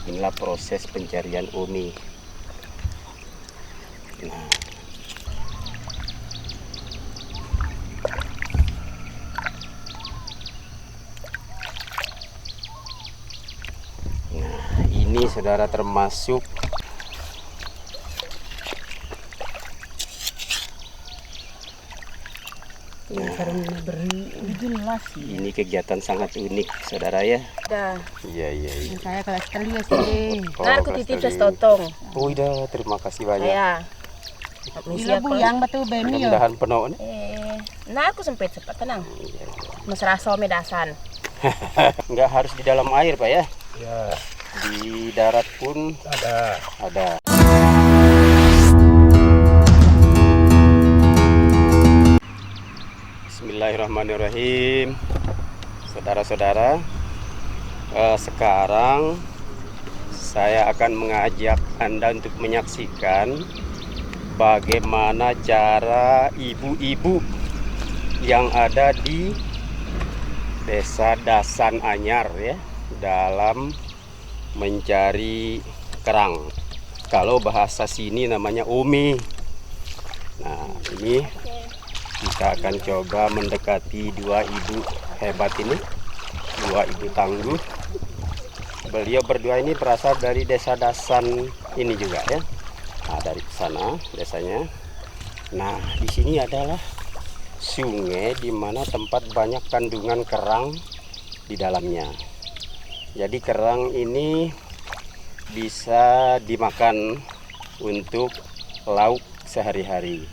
inilah proses pencarian umi. Nah, ini saudara termasuk jelas ini kegiatan sangat unik saudara ya. dah. Iya. Saya kelas telu ya sih. Nah, aku titip totong. Oh, udah, terima kasih banyak. Ya. Bila buyang betul beni yo. Mudah-mudahan penuh nih. Nah aku sempit cepat tenang. Mesra some dasan. Nggak harus di dalam air Pak ya? Ya, Di darat pun ada. Bismillahirrahmanirrahim. Saudara-saudara, sekarang saya akan mengajak Anda untuk menyaksikan bagaimana cara ibu-ibu yang ada di Desa Dasan Anyar ya dalam mencari kerang. Kalau bahasa sini namanya umi. Nah, ini kita akan coba mendekati dua ibu hebat ini, dua ibu tangguh. Beliau berdua ini berasal dari Desa Dasan ini juga ya. Nah, dari sana desanya. Nah, di sini adalah sungai di mana tempat banyak kandungan kerang di dalamnya. Jadi kerang ini bisa dimakan untuk lauk sehari-hari.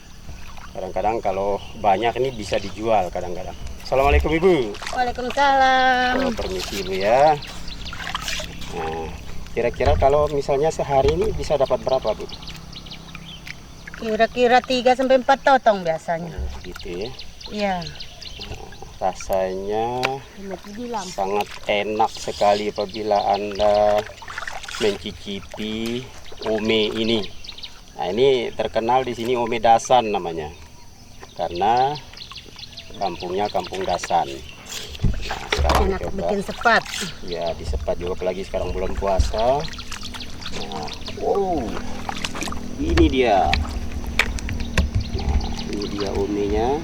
Kadang-kadang kalau banyak ini bisa dijual kadang-kadang. Assalamualaikum Ibu. Waalaikumsalam. Oh, permisi Ibu ya. Nah, kira-kira kalau misalnya sehari ini bisa dapat berapa Bu? Kira-kira 3 sampai 4 totong biasanya. Gitu ya. Iya. Rasanya Bilang. sangat enak sekali apabila Anda mencicipi ome ini. Nah, ini terkenal di sini ome Dasan namanya. Karena kampungnya Kampung Dasan. Nah, sekarang Enak coba. bikin sepat. Ya, disepat juga apalagi sekarang bulan puasa. Nah, wow. Ini dia. Nah, ini dia omenya.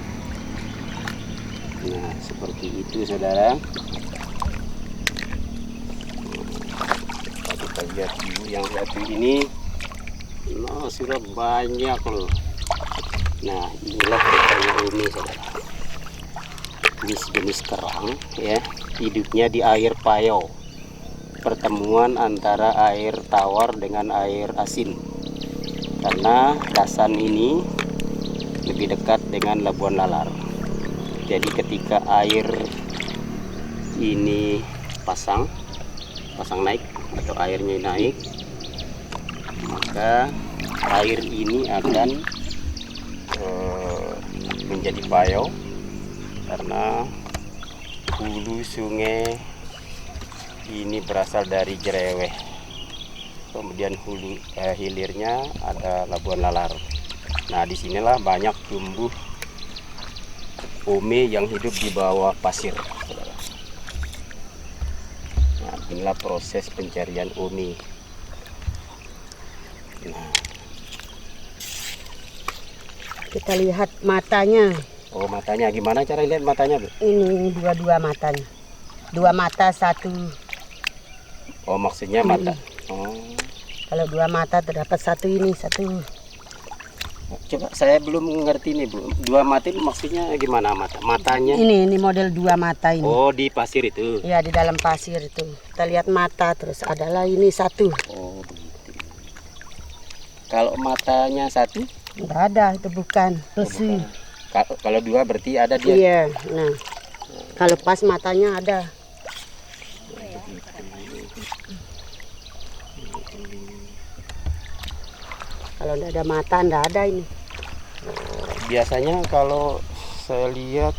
Nah, seperti itu saudara. Kita lihat dulu yang satu ini. Nah, sudah banyak loh. Nah, inilah rupanya umi saudara. Jenis kerang ya, hidupnya di air payau. Pertemuan antara air tawar dengan air asin. Karena Dasan ini lebih dekat dengan Labuan Lalar. Jadi ketika air ini pasang naik atau airnya naik, maka air ini akan menjadi payau karena hulu sungai ini berasal dari Jereweh. Kemudian hilirnya ada Labuan Lalar. Nah, disinilah banyak tumbuh ome yang hidup di bawah pasir. Nah, inilah proses pencarian ome. Nah, Kita lihat matanya. oh matanya gimana cara lihat matanya Bu? Ini dua-dua matanya. 2 mata 1. Oh maksudnya mata. Oh. Kalau 2 mata terdapat 1 ini 1. Coba saya belum mengerti nih Bu. 2 mata itu maksudnya gimana matanya? Ini model 2 mata ini. Oh di pasir itu. Ya di dalam pasir itu. Kita lihat mata terus adalah ini 1. Oh begitu. Kalau matanya 1? Enggak ada, itu bukan. Besi. Kalau 2 berarti ada dia. Iya. Nah, kalau pas matanya ada. Kalau enggak ada mata, enggak ada ini. Biasanya kalau saya lihat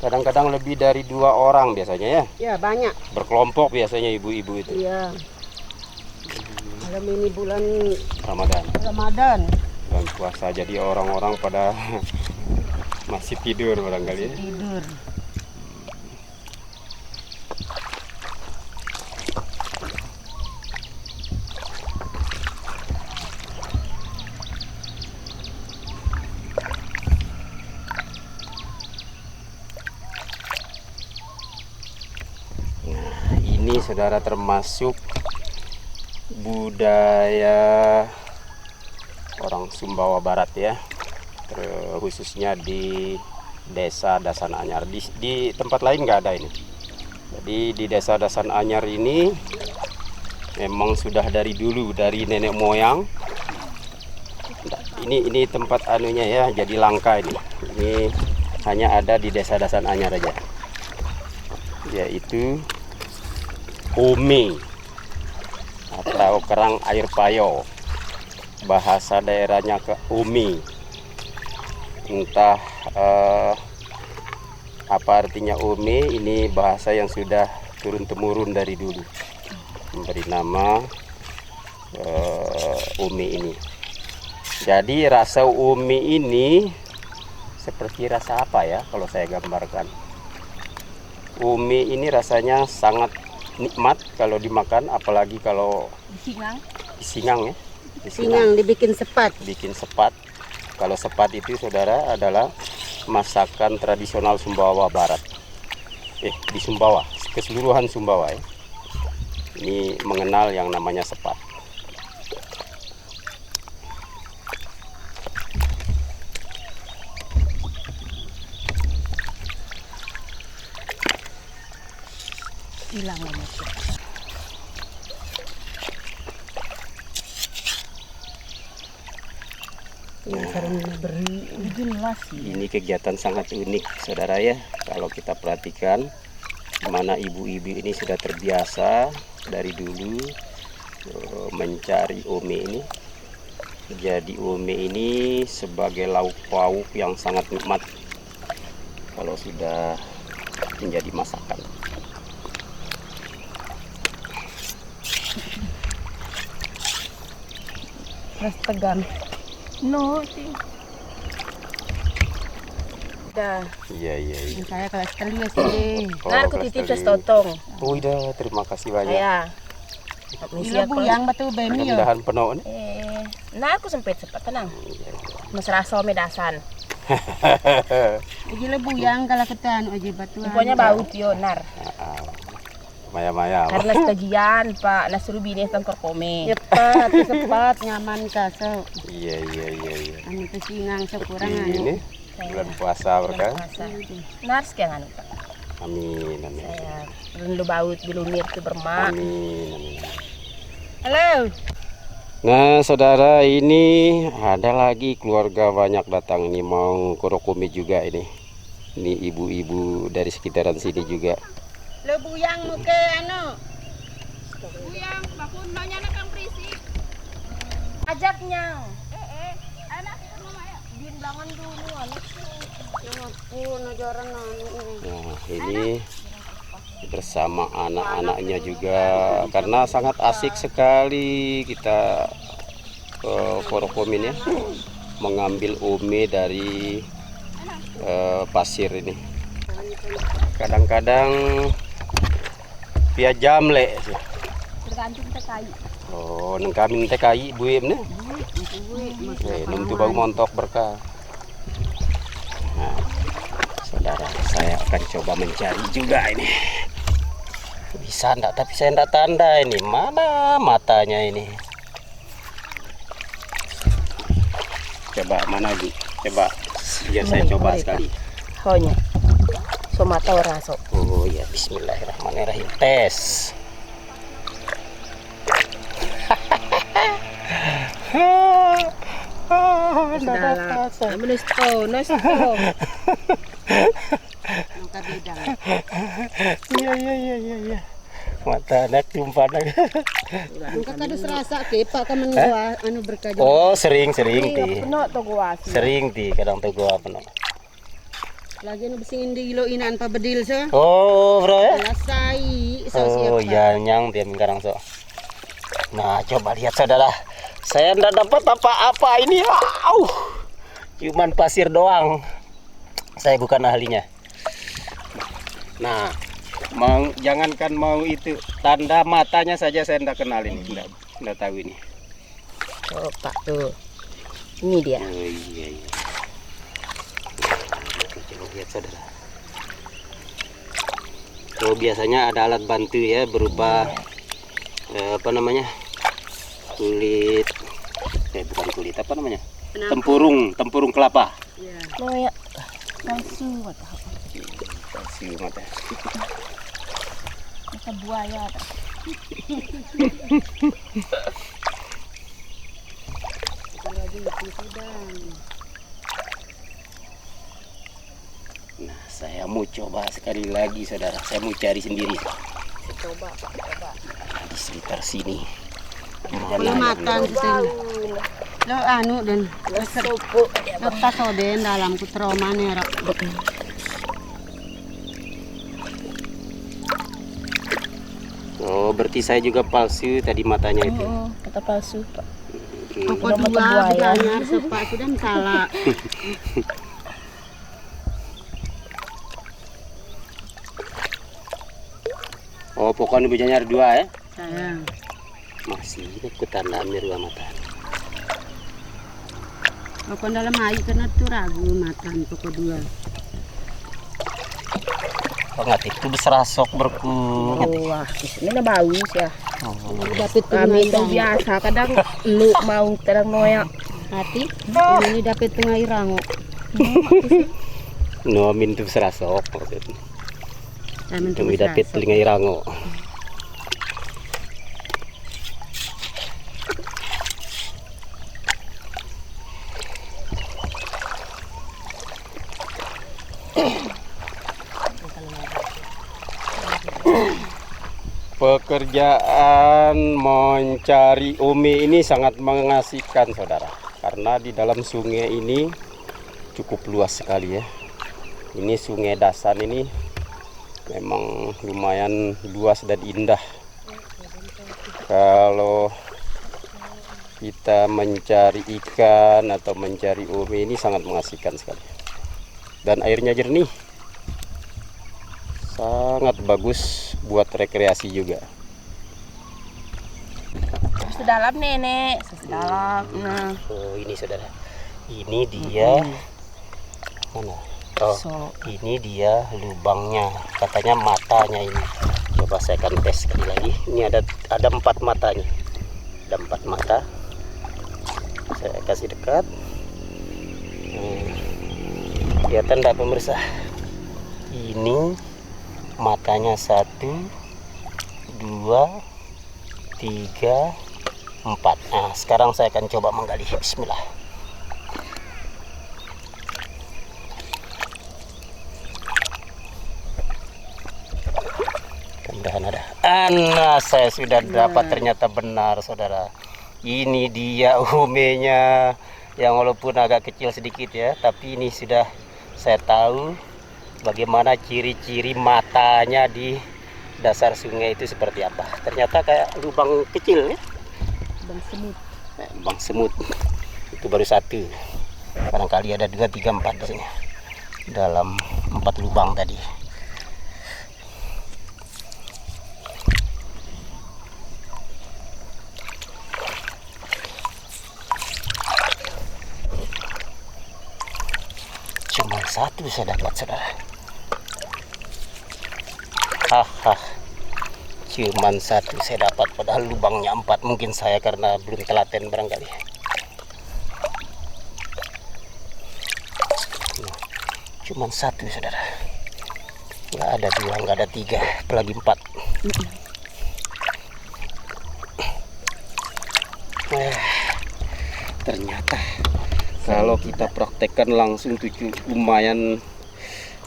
kadang-kadang lebih dari 2 orang biasanya ya. Ya banyak. Berkelompok biasanya ibu-ibu itu. Iya. Kalau ini bulan Ramadan. Ramadan. Bulan puasa jadi orang-orang pada masih tidur barangkali ya. Tidur. saudara termasuk budaya orang Sumbawa Barat ya, khususnya di desa Dasan Anyar. Di tempat lain nggak ada ini. Jadi di desa Dasan Anyar ini memang sudah dari dulu, dari nenek moyang. Ini tempat anunya ya, jadi langka ini. Ini hanya ada di desa Dasan Anyar aja, yaitu ome atau kerang air payo. Bahasa daerahnya ke ome. Entah apa artinya ome, ini bahasa yang sudah turun-temurun dari dulu, memberi nama ome ini. Jadi rasa ome ini seperti rasa apa ya kalau saya gambarkan? Ome ini rasanya sangat nikmat kalau dimakan, apalagi kalau disingang ya. Singang dibikin sepat. Bikin sepat. Kalau sepat itu saudara adalah masakan tradisional Sumbawa Barat. Di Sumbawa, keseluruhan Sumbawa ya. Ini mengenal yang namanya sepat. Hilang ini. Ini kegiatan sangat unik saudara ya. Kalau kita perhatikan, mana ibu-ibu ini sudah terbiasa dari dulu mencari ome ini. Jadi ome ini sebagai lauk pauk yang sangat nikmat kalau sudah menjadi masakan. Terus tegang. No, sih. Dah. Iya. Saya kelas telu ya sih. Nah, aku titip setotong. Oh, udah, terima kasih banyak. Ya. Gila buyang betul bemi yo. Mudah-mudahan penuh nih. Nah aku sempit sempat tenang. Mesra some dasan. Gila buyang kalau ketan oje batuan. Pokoknya bau tionar. Maya-maya. Karena sebagian Pak Nasru bini tangkor kome. Cepat nyaman kaso. Iya. Anu kesingang sekurang Ini bulan puasa berkah. Nars kayak anu Pak. Amin. Saya rendu baut bilumir ke bermak. Amin. Halo. Nah saudara, ini ada lagi keluarga banyak datang ini mau korokome juga ini. Ini ibu-ibu dari sekitaran sini juga. Lo buyang muke anu. Buyang bakun banyak kang prisi. Ajaknya. Anak itu mama ya. Bindangan dulu anak. Nah ini bersama anak-anaknya juga, karena sangat asik sekali kita korokomin ya, mengambil ome dari pasir ini. Kadang-kadang pia jamle sih. Tergantung tekai. Oh, nang kami tekai buim nih. Nentu bau montok berkah. Nah, saudara, saya akan coba mencari juga ini. Bisa enggak? Tapi saya enggak tanda ini. Mana matanya ini? Coba mana lagi? Coba. Biar saya coba sekali. Honya. Somata raso. Oh ya, bismillahirrahmanirrahim. Tes. Iya. Mata anak tumpah nak. Engka kada serasa ke pak ka menua anu berkah. Oh, sering ti. Penuh to gua. Sering ti, kadang tu gua penuh. Lagi nu bising indi ilo inan pa bedil sa. Oh, bro ya. Lasai Oh, ya nyang dia sekarang so. Nah, coba lihat saudara. Saya tidak dapat apa-apa ini. Cuman pasir doang. Saya bukan ahlinya. Nah, jangankan mau itu, tanda matanya saja saya tidak kenal ini. Tidak tahu ini. Oh, Pak tuh. Ini dia. Oh, iya. Coba lihat saudara. Oh, biasanya ada alat bantu ya, berupa apa namanya, kulit, bukan kulit, apa namanya, tempurung kelapa. Ya. Noya palsu mata. Palsu mata. Mata buaya. Nah, saya mau coba sekali lagi, saudara. Saya mau cari sendiri. Coba. Di sekitar sini. Kalau makan sih. Lo anu dan Sopo. lo tasoden dalam kutroman ya. Oh, berarti saya juga palsu tadi matanya itu. Mata palsu, Pak. Pokok Udah mata dua buaya. bedanya sepak sudah salah. Oh, pokoknya bejanya ada dua ya. Sayang. Masih ikut tanamnya dua mata. Pokok dalam air karena tuh ragu makan pokok dua. Oh, nggak itu berserasok berku. Wah, di sini na bagus ya. Dapat Kami itu biasa kadang lu mau terang noya. hati. Ini dapat tungai rango. No, min itu berserasok maksudnya. Kami Kami dapat telinga irango. Pekerjaan mencari umi ini sangat mengasihkan, saudara, karena di dalam sungai ini cukup luas sekali ya. Ini sungai Dasan ini memang lumayan luas dan indah. Kalau kita mencari ikan atau mencari umi ini sangat mengasihkan sekali, dan airnya jernih, sangat bagus buat rekreasi juga. Sedalam nenek, sedalam. Nah, Oh, ini saudara, ini dia mana? Oh, ini dia lubangnya, katanya matanya ini. Coba saya akan tes sekali lagi. Ini ada 4 matanya, ada 4 mata. Saya kasih dekat. Kelihatan enggak pemirsa? Ini matanya 1, 2, 3, 4. Nah, sekarang saya akan coba menggali. Bismillah. Mudah-mudahan ada. Nah, saya sudah dapat, ternyata benar, saudara. Ini dia umenya, yang walaupun agak kecil sedikit ya, tapi ini sudah saya tahu bagaimana ciri-ciri matanya di dasar sungai itu seperti apa. Ternyata kayak lubang kecil ya. bang semut. Lubang semut. Itu baru 1. Barangkali ada 2, 3, 4 di sini. Dalam 4 lubang tadi. Cuma 1 saya dapat, saudara. Haha, cuman 1 saya dapat, padahal lubangnya 4. Mungkin saya karena belum telaten barangkali. Cuman 1, saudara. Nggak ada 2, nggak ada 3, apalagi 4. Ternyata kalau kita praktekkan langsung tuh lumayan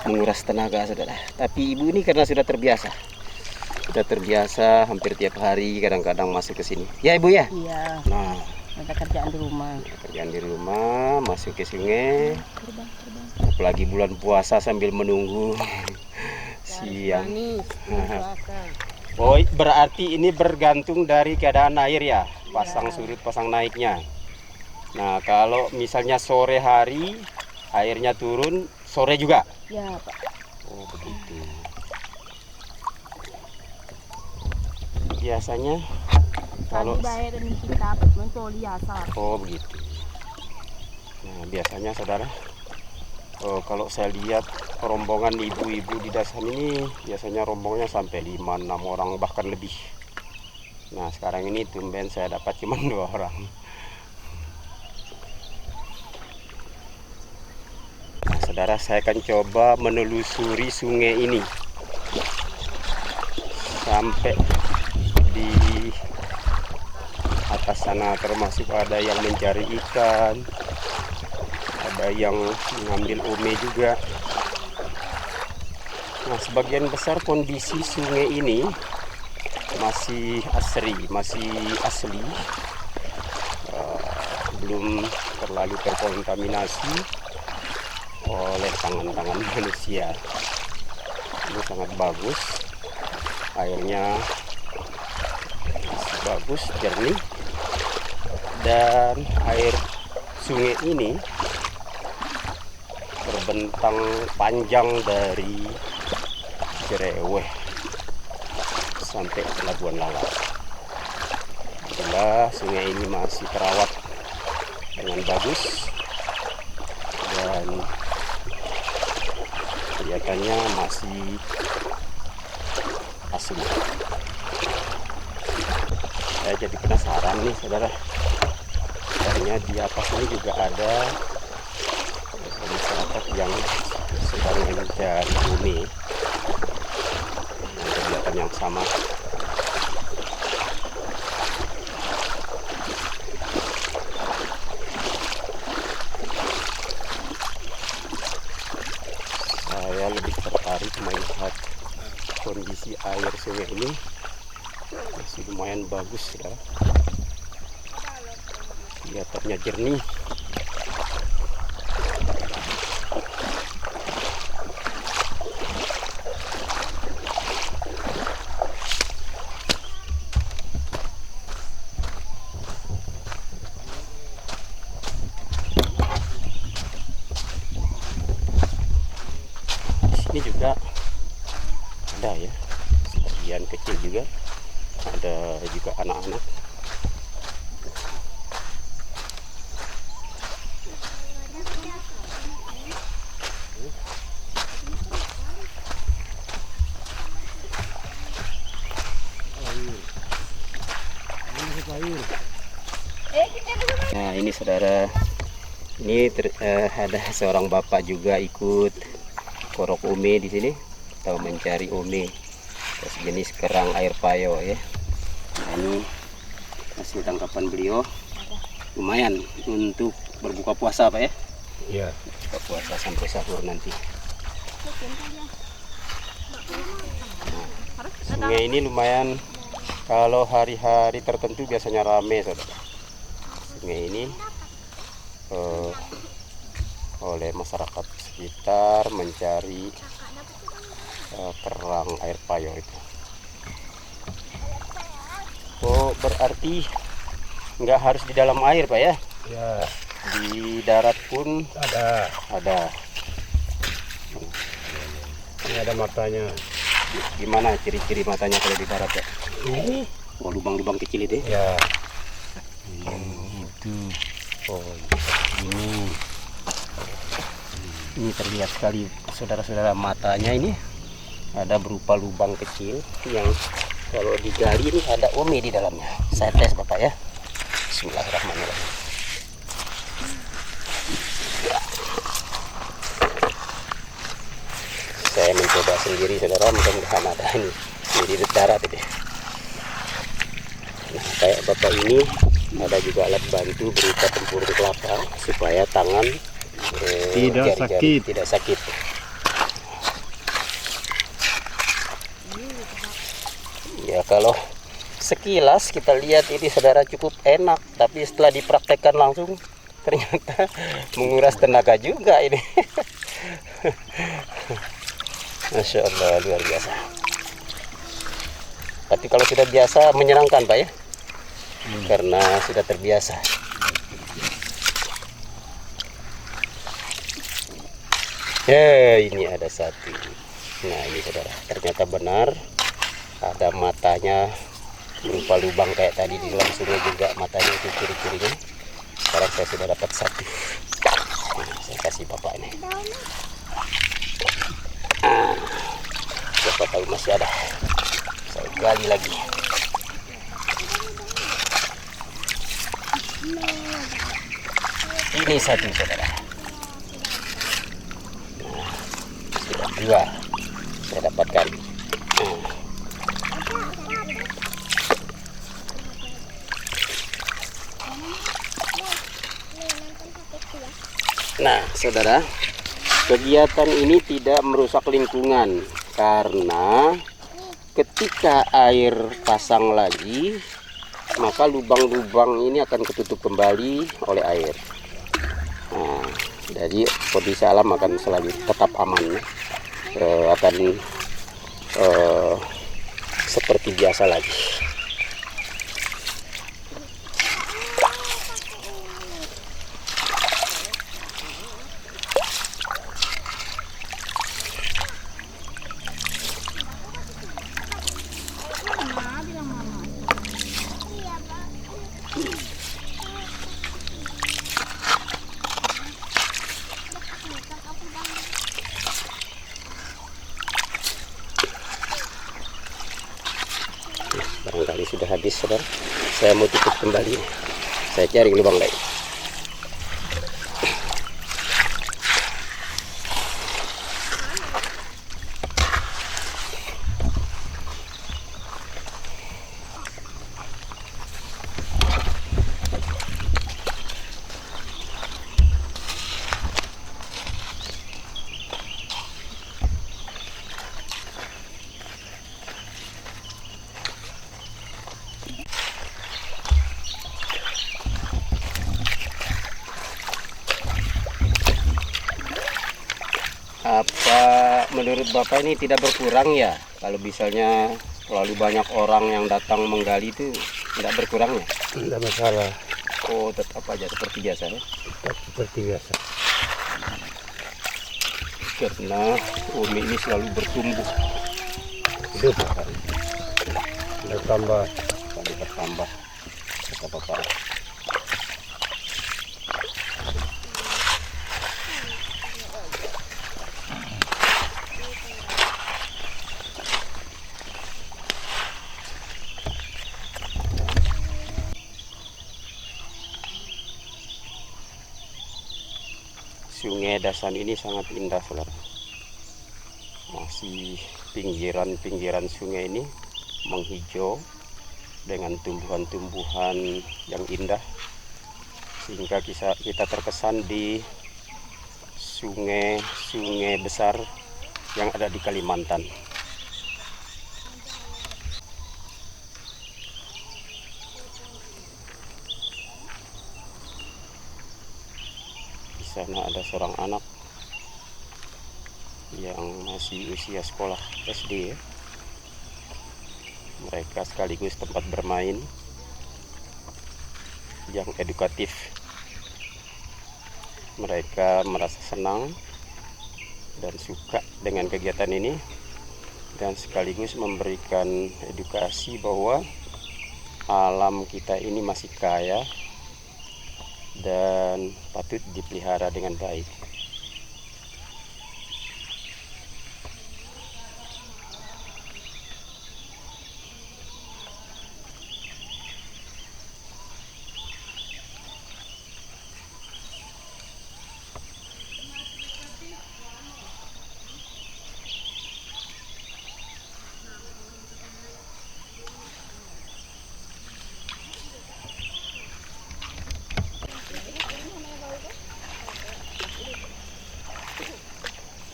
menguras tenaga, saudara. Tapi ibu ini karena sudah terbiasa, hampir tiap hari kadang-kadang masuk ke sini. Ya ibu ya. Iya, Nah, ada kerjaan di rumah. kerjaan di rumah, masuk ke sungai. Apalagi bulan puasa sambil menunggu siang. Oh, berarti ini bergantung dari keadaan air ya, pasang surut, pasang naiknya. Nah, kalau misalnya sore hari airnya turun, sore juga. Ya, Pak. Oh, begitu. Biasanya kalau Kami bayar dan kita mencoli asal. oh begitu. Nah, biasanya saudara, kalau saya lihat rombongan ibu-ibu di Dasan ini biasanya rombongannya sampai 5-6 orang bahkan lebih. Nah sekarang ini tumben saya dapat cuma 2 orang. Nah saudara, saya akan coba menelusuri sungai ini sampai di atas sana, termasuk ada yang mencari ikan, ada yang mengambil ume juga. Nah sebagian besar kondisi sungai ini masih asli, belum terlalu terkontaminasi oleh tangan-tangan manusia. Ini sangat bagus, airnya masih bagus, jernih, dan air sungai ini terbentang panjang dari Cereweh sampai Pelabuhan Lalat. Alhamdulillah sungai ini masih terawat dengan bagus dan kelihatannya masih asli. Saya jadi penasaran nih saudara, ternyata di atas ini juga ada masyarakat yang sedang mencari bumi dengan kegiatan yang sama. Saya lebih tertarik melihat kondisi air sungai ini, masih lumayan bagus ya, kelihatannya jernih. Ini juga ada ya, sebagian kecil juga, ada juga anak-anak. Nah ini saudara, ini ada seorang bapak juga ikut korok ume di sini, atau mencari ume sejenis kerang air payo ya. Nah, ini hasil tangkapan beliau, lumayan untuk berbuka puasa Pak ya. Iya. Buka puasa sampai sahur nanti. Nah, sungai ini lumayan, kalau hari-hari tertentu biasanya rame saudara. Sungai ini oleh masyarakat sekitar mencari kerang air payo itu. Oh berarti nggak harus di dalam air Pak ya? Ya. Di darat pun ada. Ini ada matanya. Gimana ciri-ciri matanya kalau di darat ya? Ini. Oh lubang-lubang kecil itu ya? Itu. Oh ini. Ini terlihat sekali saudara-saudara, matanya ini ada berupa lubang kecil yang kalau digali ini ada ume di dalamnya. Saya tes Bapak ya. Bismillahirrahmanirrahim. Saya mencoba sendiri saudara, mudah-mudahan ada ini di darat ini. Nah, kayak Bapak ini ada juga alat bantu berupa tempurung kelapa supaya tangan tidak sakit. Ya kalau sekilas kita lihat ini saudara cukup enak, tapi setelah dipraktekkan langsung ternyata menguras tenaga juga ini. Masya Allah, luar biasa. Tapi kalau sudah biasa menyenangkan Pak ya, karena sudah terbiasa. Ya ini ada satu. Nah ini saudara, ternyata benar ada matanya berupa lubang kayak tadi di dalam sungai juga, matanya itu ciri-cirinya. Sekarang saya sudah dapat satu. Nah, saya kasih Bapak ini. Siapa tahu masih ada. Saya gali lagi. Ini satu, saudara. Nah, sudah dua saya dapatkan. Nah, saudara, kegiatan ini tidak merusak lingkungan karena ketika air pasang lagi, maka lubang-lubang ini akan ketutup kembali oleh air. Nah, jadi kondisi alam akan selalu tetap aman, akan seperti biasa lagi. Barangkali sudah habis, saudara. Saya mau tutup kembali. Saya cari lubang lain. Apa menurut Bapak ini tidak berkurang ya? Kalau misalnya terlalu banyak orang yang datang menggali itu tidak berkurang ya? Tidak masalah, Oh, tetap aja seperti biasa ya? tetap seperti biasa. Karena bumi ini selalu bertumbuh, Hidup bertambah. selalu bertambah. Kata Bapak. Sungai Dasan ini sangat indah, saudara. Masih pinggiran sungai ini menghijau dengan tumbuhan-tumbuhan yang indah, sehingga kita terkesan di sungai besar yang ada di Kalimantan. Di sana ada seorang anak yang masih usia sekolah SD ya. Mereka sekaligus tempat bermain yang edukatif. Mereka merasa senang dan suka dengan kegiatan ini, dan sekaligus memberikan edukasi bahwa alam kita ini masih kaya dan patut dipelihara dengan baik.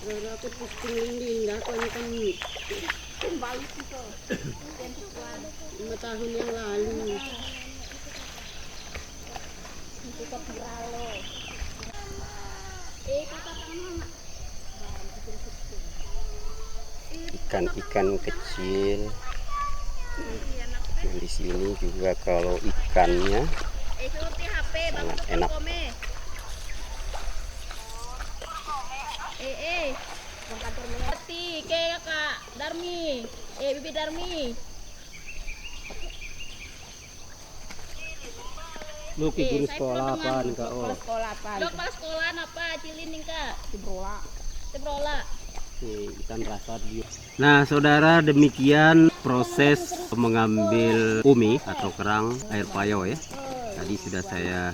Rara aku pusing linda kau ini kan 5 tahun yang lalu. Ikan-ikan kecil. Dan di sini juga kalau ikannya sangat enak. Kak Darmi, Bibi Darmi. Lu ke guru sekolah apaan kak? Sekolah apa? Lu kepala sekolah apa? Cilin nih kak. Cibrola. ikan rasa dulu. Nah saudara, demikian proses mengambil umi atau kerang air payau ya. Tadi sudah saya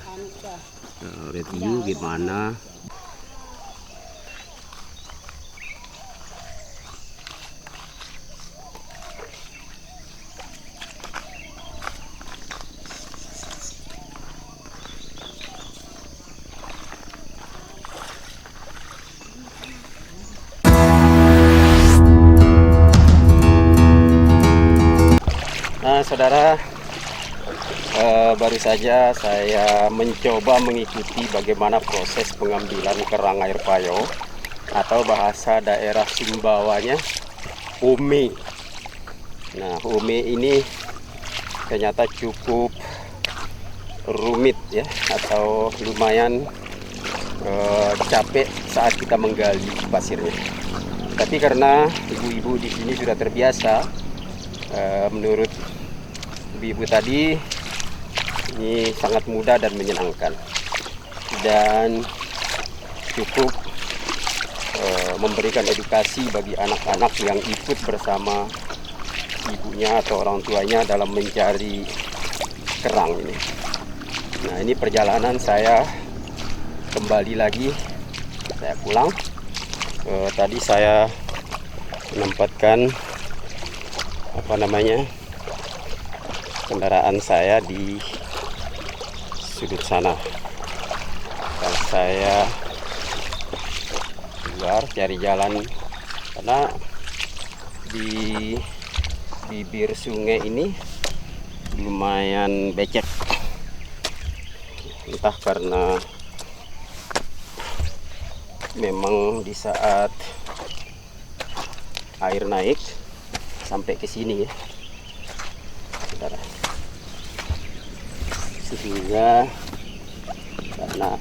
review gimana. Nah saudara, baru saja saya mencoba mengikuti bagaimana proses pengambilan kerang air payau atau bahasa daerah Sumbawanya umi. Nah umi ini ternyata cukup rumit ya, atau lumayan capek saat kita menggali pasirnya. Tapi karena ibu-ibu di sini sudah terbiasa, menurut ibu tadi ini sangat mudah dan menyenangkan dan cukup memberikan edukasi bagi anak-anak yang ikut bersama ibunya atau orang tuanya dalam mencari kerang ini. Nah ini perjalanan saya kembali lagi, saya pulang. Tadi saya menempatkan kendaraan saya di sudut sana dan saya keluar cari jalan karena di bibir sungai ini lumayan becek, entah karena memang di saat air naik sampai ke sini ya saudara, sehingga karena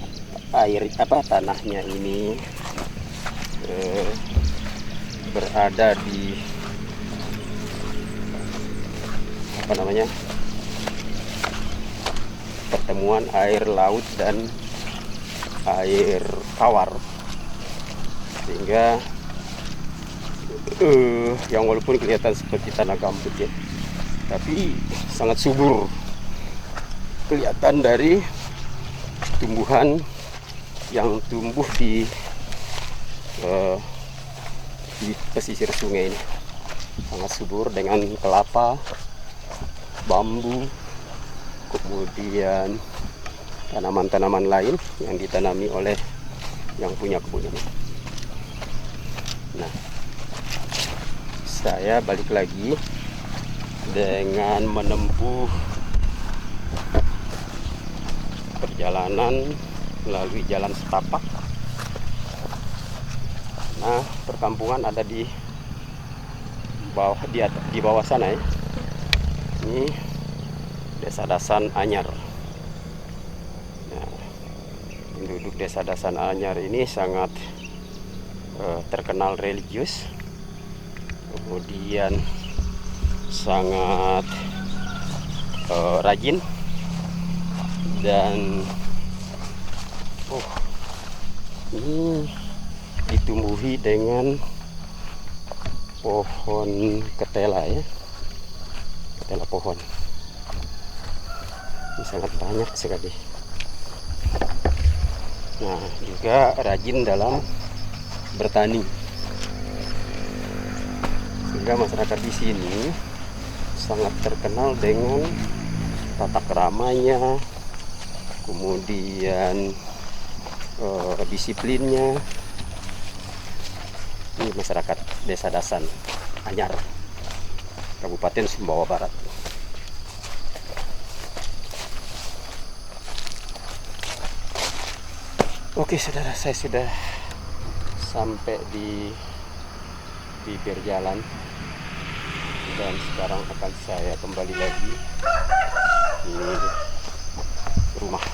tanahnya ini berada di pertemuan air laut dan air tawar, sehingga yang walaupun kelihatan seperti tanah gambut ya, tapi sangat subur. Kelihatan dari tumbuhan yang tumbuh di pesisir sungai ini sangat subur dengan kelapa, bambu, kemudian tanaman-tanaman lain yang ditanami oleh yang punya kebun ini. Nah, saya balik lagi dengan menempuh perjalanan melalui jalan setapak. Nah, perkampungan ada di bawah sana ya. Ini Desa Dasan Anyar. Nah, penduduk Desa Dasan Anyar ini sangat terkenal religius, kemudian sangat rajin, dan ini ditumbuhi dengan pohon ketela ya, ketela pohon ini sangat banyak sekali. Nah juga rajin dalam bertani, sehingga masyarakat di sini sangat terkenal dengan tata keramanya, kemudian disiplinnya. Ini masyarakat Desa Dasan Anyar, Kabupaten Sumbawa Barat. Oke saudara, saya sudah sampai di bibir jalan dan sekarang akan saya kembali lagi di rumah.